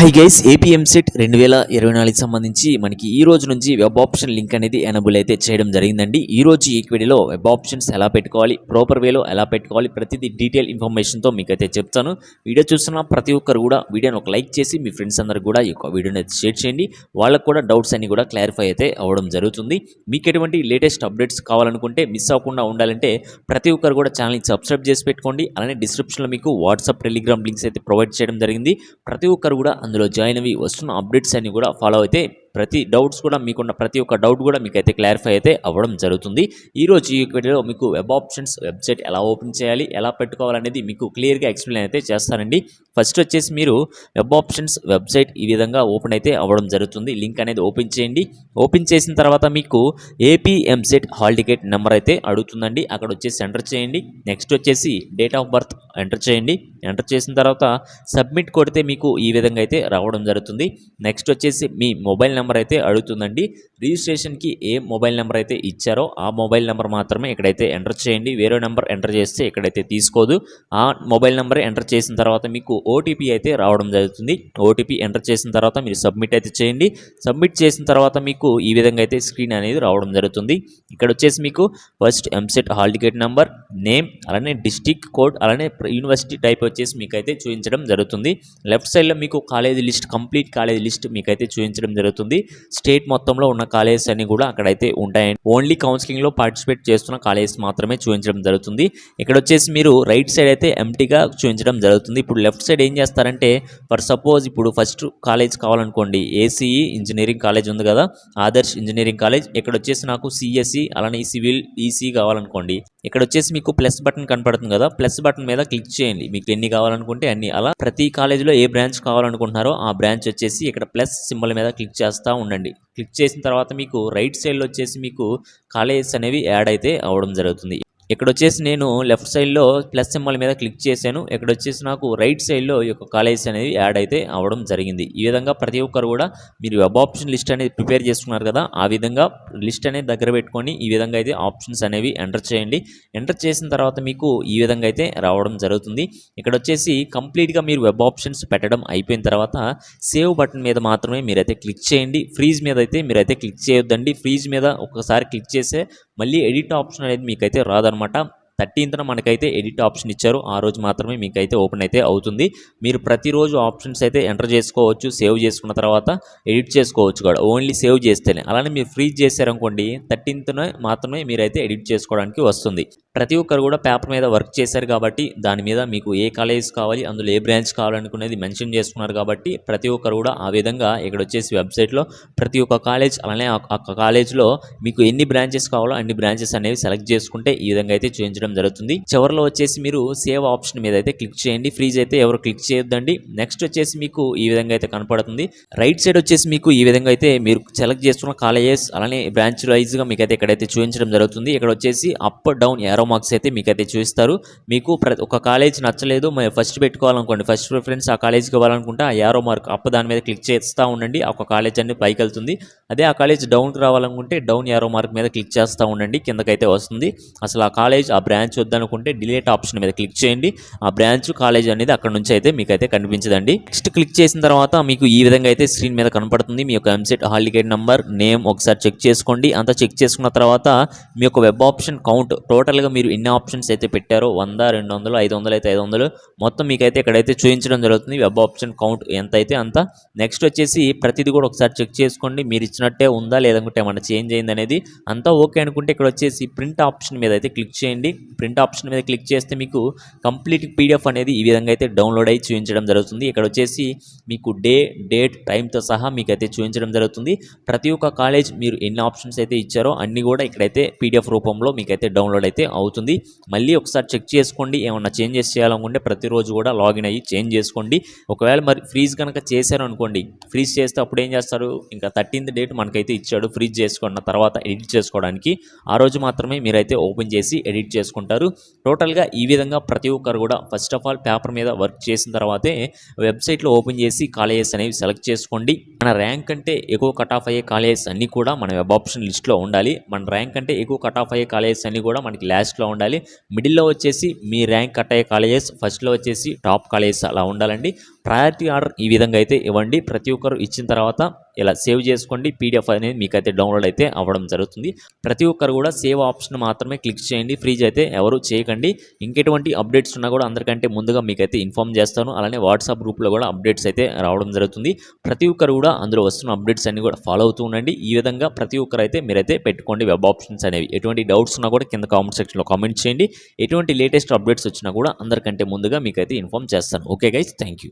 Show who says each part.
Speaker 1: Hi guys, AP EAMCET 2024 సంబంధించి మనకి ఈ రోజు నుంచి వెబ్ ఆప్షన్ లింక్ అనేది ఎనబుల్ అయితే చేయడం జరిగిందండి. ఈ రోజు ఈ వీడియోలో వెబ్ ఆప్షన్స్ ఎలా పెట్టుకోవాలి, ప్రాపర్ వేలో ఎలా పెట్టుకోవాలి, ప్రతిదీ డీటెయిల్ ఇన్ఫర్మేషన్తో మీకు అయితే చెప్తాను. వీడియో చూస్తున్న ప్రతి ఒక్కరు కూడా వీడియోని ఒక లైక్ చేసి మీ ఫ్రెండ్స్ అందరికి కూడా ఈ యొక్క వీడియోని అయితే షేర్ చేయండి. వాళ్ళకు కూడా డౌట్స్ అన్ని కూడా క్లారిఫై అయితే అవ్వడం జరుగుతుంది. మీకు ఎటువంటి లేటెస్ట్ అప్డేట్స్ కావాలనుకుంటే మిస్ అవ్వకుండా ఉండాలంటే ప్రతి ఒక్కరు కూడా ఛానల్ని సబ్స్క్రైబ్ చేసి పెట్టుకోండి. అలానే డిస్క్రిప్షన్లో మీకు వాట్సాప్, టెలిగ్రామ్ లింక్స్ అయితే ప్రొవైడ్ చేయడం జరిగింది. ప్రతి ఒక్కరు కూడా అందులో జాయిన్ అవి వస్తున్న అప్డేట్స్ అన్ని కూడా ఫాలో అయితే ప్రతి డౌట్స్ కూడా మీకున్న ప్రతి ఒక్క డౌట్ కూడా మీకు అయితే క్లారిఫై అయితే అవ్వడం జరుగుతుంది. ఈరోజు ఈ వీడియోలో మీకు వెబ్ ఆప్షన్స్ వెబ్సైట్ ఎలా ఓపెన్ చేయాలి, ఎలా పెట్టుకోవాలనేది మీకు క్లియర్గా ఎక్స్ప్లెయిన్ అయితే చేస్తానండి. ఫస్ట్ వచ్చేసి మీరు వెబ్ ఆప్షన్స్ వెబ్సైట్ ఈ విధంగా ఓపెన్ అయితే అవ్వడం జరుగుతుంది. లింక్ అనేది ఓపెన్ చేయండి. ఓపెన్ చేసిన తర్వాత మీకు AP EAMCET hall ticket number అయితే అడుగుతుందండి. అక్కడ వచ్చేసి ఎంటర్ చేయండి. నెక్స్ట్ వచ్చేసి డేట్ ఆఫ్ బర్త్ ఎంటర్ చేయండి. ఎంటర్ చేసిన తర్వాత సబ్మిట్ కొడితే మీకు ఈ విధంగా అయితే రావడం జరుగుతుంది. నెక్స్ట్ వచ్చేసి మీ మొబైల్ నెంబర్ అయితే అడుగుతుందండి. రిజిస్ట్రేషన్కి ఏ మొబైల్ నెంబర్ అయితే ఇచ్చారో ఆ మొబైల్ నెంబర్ మాత్రమే ఇక్కడైతే ఎంటర్ చేయండి. వేరే నెంబర్ ఎంటర్ చేస్తే ఇక్కడైతే తీసుకోదు. ఆ మొబైల్ నెంబర్ ఎంటర్ చేసిన తర్వాత మీకు ఓటీపీ అయితే రావడం జరుగుతుంది. ఓటీపీ ఎంటర్ చేసిన తర్వాత మీరు సబ్మిట్ అయితే చేయండి. సబ్మిట్ చేసిన తర్వాత మీకు ఈ విధంగా అయితే స్క్రీన్ అనేది రావడం జరుగుతుంది. ఇక్కడ వచ్చేసి మీకు first EAMCET hall ticket number, name, అలానే డిస్టిక్ కోడ్, అలానే యూనివర్సిటీ టైప్ వచ్చేసి మీకైతే చూపించడం జరుగుతుంది. లెఫ్ట్ సైడ్లో మీకు college list, complete college list మీకైతే చూపించడం జరుగుతుంది. స్టేట్ మొత్తంలో ఉన్న కాలేజెస్ అన్ని కూడా అక్కడైతే ఉంటాయండి. ఓన్లీ కౌన్సిలింగ్లో పార్టిసిపేట్ చేస్తున్న కాలేజెస్ మాత్రమే చూపించడం జరుగుతుంది. ఇక్కడ వచ్చేసి మీరు రైట్ సైడ్ అయితే ఎంటీగా చూపించడం జరుగుతుంది. ఇప్పుడు లెఫ్ట్ సైడ్ ఏం చేస్తారంటే, ఫర్ సపోజ్ ఇప్పుడు ఫస్ట్ కాలేజ్ కావాలనుకోండి, ఏసీఈ ఇంజనీరింగ్ కాలేజ్ ఉంది కదా, ఆదర్శ్ ఇంజనీరింగ్ కాలేజ్. ఇక్కడ వచ్చేసి నాకు సిఎస్సి అలానే సివిల్ ఈసీ కావాలనుకోండి, ఇక్కడ వచ్చేసి మీకు ప్లస్ బటన్ కనపడుతుంది కదా, ప్లస్ బటన్ మీద క్లిక్ చేయండి. మీకు ఎన్ని కావాలనుకుంటే అన్ని. అలా ప్రతి కాలేజీలో ఏ బ్రాంచ్ కావాలనుకుంటున్నారో ఆ బ్రాంచ్ వచ్చేసి ఇక్కడ ప్లస్ సింబల్ మీద క్లిక్ చేస్తూ ఉండండి. క్లిక్ చేసిన తర్వాత మీకు రైట్ సైడ్లో వచ్చేసి మీకు కాలేజెస్ అనేవి యాడ్ అయితే అవ్వడం జరుగుతుంది. ఇక్కడ వచ్చేసి నేను లెఫ్ట్ సైడ్లో ప్లస్ సింబల్ మీద క్లిక్ చేశాను. ఇక్కడ వచ్చేసి నాకు రైట్ సైడ్లో ఈ యొక్క కాలేజెస్ అనేవి యాడ్ అయితే అవ్వడం జరిగింది. ఈ విధంగా ప్రతి ఒక్కరు కూడా మీరు వెబ్ ఆప్షన్ లిస్ట్ అనేది ప్రిపేర్ చేసుకున్నారు కదా, ఆ విధంగా లిస్ట్ అనేది దగ్గర పెట్టుకొని ఈ విధంగా అయితే ఆప్షన్స్ అనేవి ఎంటర్ చేయండి. ఎంటర్ చేసిన తర్వాత మీకు ఈ విధంగా అయితే రావడం జరుగుతుంది. ఇక్కడ వచ్చేసి కంప్లీట్గా మీరు వెబ్ ఆప్షన్స్ పెట్టడం అయిపోయిన తర్వాత సేవ్ బటన్ మీద మాత్రమే మీరైతే క్లిక్ చేయండి. ఫ్రీజ్ మీద అయితే మీరైతే క్లిక్ చేయొద్దండి. ఫ్రీజ్ మీద ఒకసారి క్లిక్ చేస్తే మళ్ళీ ఎడిట్ ఆప్షన్ అనేది మీకైతే రాదనమాట. 13th మనకైతే ఎడిట్ ఆప్షన్ ఇచ్చారు. ఆ రోజు మాత్రమే మీకైతే ఓపెన్ అయితే అవుతుంది. మీరు ప్రతిరోజు ఆప్షన్స్ అయితే ఎంటర్ చేసుకోవచ్చు. సేవ్ చేసుకున్న తర్వాత ఎడిట్ చేసుకోవచ్చు కూడా, ఓన్లీ సేవ్ చేస్తేనే. అలానే మీరు ఫ్రీజ్ చేశారనుకోండి, 13th మాత్రమే మీరైతే ఎడిట్ చేసుకోవడానికి వస్తుంది. ప్రతి ఒక్కరు కూడా పేపర్ మీద వర్క్ చేశారు కాబట్టి దాని మీద మీకు ఏ కాలేజ్ కావాలి, అందులో ఏ బ్రాంచ్ కావాలనుకునేది మెన్షన్ చేసుకున్నారు కాబట్టి ప్రతి ఒక్కరు కూడా ఆ విధంగా ఇక్కడ వచ్చేసి వెబ్సైట్లో ప్రతి ఒక్క కాలేజ్, అలానే ఆ కాలేజ్లో మీకు ఎన్ని బ్రాంచెస్ కావాలో అన్ని బ్రాంచెస్ అనేవి సెలెక్ట్ చేసుకుంటే ఈ విధంగా అయితే చూపించడం జరుగుతుంది. చివరిలో వచ్చేసి మీరు సేవ్ ఆప్షన్ మీద అయితే క్లిక్ చేయండి. ఫ్రీజ్ అయితే ఎవరు క్లిక్ చేయొద్దండి. నెక్స్ట్ వచ్చేసి మీకు ఈ విధంగా అయితే కనపడుతుంది. రైట్ సైడ్ వచ్చేసి మీకు ఈ విధంగా అయితే మీరు సెలెక్ట్ చేసుకున్న కాలేజెస్ అలానే బ్రాంచ్ వైజ్గా మీకైతే ఇక్కడైతే చూపించడం జరుగుతుంది. ఇక్కడ వచ్చేసి అప్ డౌన్ యారో మార్క్స్ అయితే మీకైతే చూపిస్తారు. మీకు ఒక కాలేజ్ నచ్చలేదు, ఫస్ట్ పెట్టుకోవాలనుకోండి, ఫస్ట్ ప్రిఫరెన్స్ ఆ కాలేజ్కి ఇవ్వాలనుకుంటే ఆ యారో మార్క్ అప్ దాని మీద క్లిక్ చేస్తూ ఉండండి. ఒక కాలేజ్ అన్ని పైకి వెళ్తుంది. అదే ఆ కాలేజ్ డౌన్కి రావాలనుకుంటే డౌన్ యారో మార్క్ మీద క్లిక్ చేస్తూ ఉండండి, కిందకైతే వస్తుంది. అసలు ఆ కాలేజ్ ఆ బ్రాంచ్ వద్దనుకుంటే డిలీట్ ఆప్షన్ మీద క్లిక్ చేయండి. ఆ బ్రాంచ్ కాలేజ్ అనేది అక్కడ నుంచి అయితే మీకైతే కనిపించదండి. నెక్స్ట్ క్లిక్ చేసిన తర్వాత మీకు ఈ విధంగా అయితే స్క్రీన్ మీద కనపడుతుంది. మీ యొక్క EAMCET hall ticket number, name ఒకసారి చెక్ చేసుకోండి. అంతా చెక్ చేసుకున్న తర్వాత మీ యొక్క వెబ్ ఆప్షన్ కౌంట్, టోటల్గా మీరు ఎన్ని ఆప్షన్స్ అయితే పెట్టారో 100, 200, 500 అయితే 500 మొత్తం మీకైతే ఇక్కడైతే చూపించడం జరుగుతుంది. వెబ్ ఆప్షన్ కౌంట్ ఎంత అయితే అంత. నెక్స్ట్ వచ్చేసి ప్రతిదీ కూడా ఒకసారి చెక్ చేసుకోండి, మీరు ఇచ్చినట్టే ఉందా లేదంటే ఏమన్నా చేంజ్ అయింది అనేది. అంతా ఓకే అనుకుంటే ఇక్కడ వచ్చేసి ప్రింట్ ఆప్షన్ మీద అయితే క్లిక్ చేయండి. ప్రింట్ ఆప్షన్ మీద క్లిక్ చేస్తే మీకు కంప్లీట్ పీడిఎఫ్ అనేది ఈ విధంగా అయితే డౌన్లోడ్ అయ్యి చూపించడం జరుగుతుంది. ఇక్కడ వచ్చేసి మీకు డేట్, టైంతో సహా మీకైతే చూపించడం జరుగుతుంది. ప్రతి ఒక్క కాలేజ్ మీరు ఎన్ని ఆప్షన్స్ అయితే ఇచ్చారో అన్ని కూడా ఇక్కడైతే పీడిఎఫ్ రూపంలో మీకైతే డౌన్లోడ్ అయితే అవుతుంది. మళ్ళీ ఒకసారి చెక్ చేసుకోండి. ఏమన్నా చేంజెస్ చేయాలనుకుంటే ప్రతిరోజు కూడా లాగిన్ అయ్యి చేంజ్ చేసుకోండి. ఒకవేళ మరి ఫ్రీజ్ కనుక చేశారు అనుకోండి, ఫ్రీజ్ చేస్తే అప్పుడు ఏం చేస్తారు, ఇంకా 13th డేట్ మనకైతే ఇచ్చాడు ఫ్రీజ్ చేసుకున్న తర్వాత ఎడిట్ చేసుకోవడానికి, ఆ రోజు మాత్రమే మీరైతే ఓపెన్ చేసి ఎడిట్ చేసుకుంటారు. టోటల్గా ఈ విధంగా ప్రతి ఒక్కరు కూడా ఫస్ట్ ఆఫ్ ఆల్ పేపర్ మీద వర్క్ చేసిన తర్వాతే వెబ్సైట్లో ఓపెన్ చేసి కాలేజెస్ అనేవి సెలెక్ట్ చేసుకోండి. మన ర్యాంక్ కంటే ఎక్కువ కట్ ఆఫ్ అయ్యే కాలేజెస్ అన్నీ కూడా మన వెబ్ ఆప్షన్ లిస్ట్లో ఉండాలి. మన ర్యాంక్ కంటే ఎక్కువ కట్ ఆఫ్ అయ్యే కాలేజెస్ అన్నీ కూడా మనకి లాస్ట్లో ఉండాలి. మిడిల్లో వచ్చేసి మీ ర్యాంక్ కట్ అయ్యే కాలేజెస్, ఫస్ట్లో వచ్చేసి టాప్ కాలేజెస్ అలా ఉండాలండి. ప్రయారిటీ ఆర్డర్ ఈ విధంగా అయితే ఇవ్వండి. ప్రతి ఒక్కరు ఇచ్చిన తర్వాత ఇలా సేవ్ చేసుకోండి. పీడిఎఫ్ అనేది మీకైతే డౌన్లోడ్ అయితే అవ్వడం జరుగుతుంది. ప్రతి ఒక్కరు కూడా సేవ్ ఆప్షన్ మాత్రమే క్లిక్ చేయండి. ఫ్రీజ్ అయితే ఎవరు చేయకండి. ఇంకెటువంటి అప్డేట్స్ ఉన్నా కూడా అందరికంటే ముందుగా మీకైతే ఇన్ఫార్మ్ చేస్తాను. అలానే వాట్సాప్ గ్రూప్లో కూడా అప్డేట్స్ అయితే రావడం జరుగుతుంది. ప్రతి ఒక్కరు కూడా అందులో వస్తున్న అప్డేట్స్ అన్ని కూడా ఫాలో అవుతూ ఉండండి. ఈ విధంగా ప్రతి ఒక్కరు అయితే మీరైతే పెట్టుకోండి వెబ్ ఆప్షన్స్ అనేవి. ఎటువంటి డౌట్స్ ఉన్నా కూడా కింద కామెంట్ సెక్షన్లో కామెంట్ చేయండి. ఎటువంటి లేటెస్ట్ అప్డేట్స్ వచ్చినా కూడా అందరికంటే ముందుగా మీకైతే ఇన్ఫార్మ్ చేస్తాను. Okay guys, thank you.